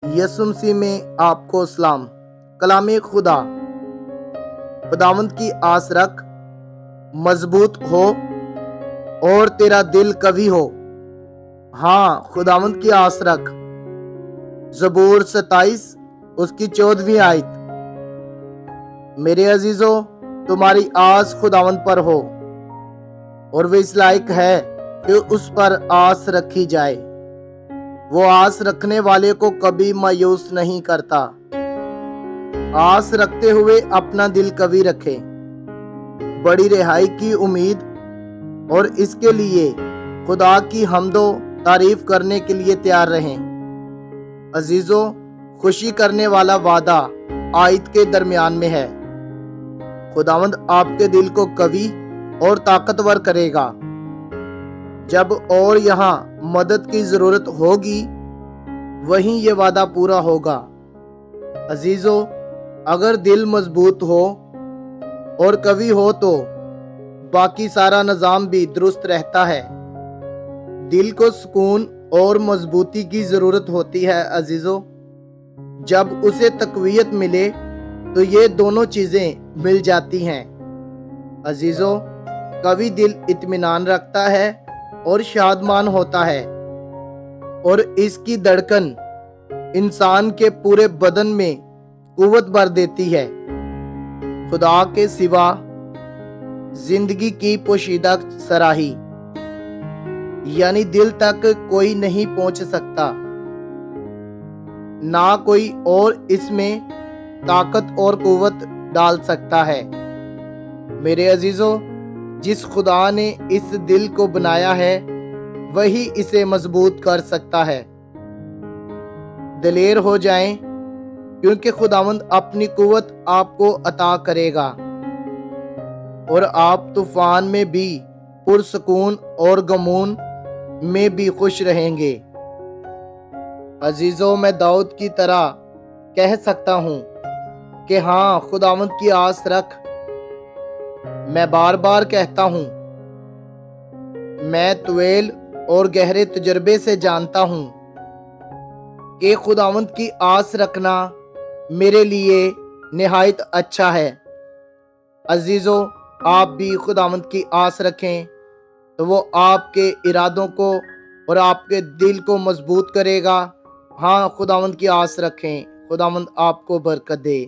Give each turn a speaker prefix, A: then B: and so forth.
A: یسوع مسیح میں آپ کو سلام۔ کلام خدا، خداوند کی آس رکھ، مضبوط ہو اور تیرا دل قوی ہو۔ ہاں، خداوند کی آس رکھ۔ زبور 27 اس کی 14ویں آیت۔ میرے عزیزو، تمہاری آس خداوند پر ہو اور وہ اس لائق ہے کہ اس پر آس رکھی جائے۔ وہ آس رکھنے والے کو کبھی مایوس نہیں کرتا۔ آس رکھتے ہوئے اپنا دل قوی رکھے، بڑی رہائی کی امید اور اس کے لیے خدا کی حمد و تعریف کرنے کے لیے تیار رہیں۔ عزیزو، خوشی کرنے والا وعدہ آیت کے درمیان میں ہے۔ خداوند آپ کے دل کو قوی اور طاقتور کرے گا۔ جب اور یہاں مدد کی ضرورت ہوگی، وہیں یہ وعدہ پورا ہوگا۔ عزیزو، اگر دل مضبوط ہو اور قوی ہو تو باقی سارا نظام بھی درست رہتا ہے۔ دل کو سکون اور مضبوطی کی ضرورت ہوتی ہے عزیزو۔ جب اسے تقویت ملے تو یہ دونوں چیزیں مل جاتی ہیں۔ عزیزو، قوی دل اطمینان رکھتا ہے اور شادمان ہوتا ہے، اور اس کی دھڑکن انسان کے پورے بدن میں قوت بھر دیتی ہے۔ خدا کے سوا زندگی کی پوشیدہ سراہی یعنی دل تک کوئی نہیں پہنچ سکتا، نہ کوئی اور اس میں طاقت اور قوت ڈال سکتا ہے۔ میرے عزیزو، جس خدا نے اس دل کو بنایا ہے وہی اسے مضبوط کر سکتا ہے۔ دلیر ہو جائیں، کیونکہ خداوند اپنی قوت آپ کو عطا کرے گا اور آپ طوفان میں بھی پرسکون اور غمون میں بھی خوش رہیں گے۔ عزیزو، میں داؤد کی طرح کہہ سکتا ہوں کہ ہاں، خداوند کی آس رکھ۔ میں بار بار کہتا ہوں، میں طویل اور گہرے تجربے سے جانتا ہوں کہ خداوند کی آس رکھنا میرے لیے نہایت اچھا ہے۔ عزیزو، آپ بھی خداوند کی آس رکھیں تو وہ آپ کے ارادوں کو اور آپ کے دل کو مضبوط کرے گا۔ ہاں، خداوند کی آس رکھیں۔ خداوند آپ کو برکت دے۔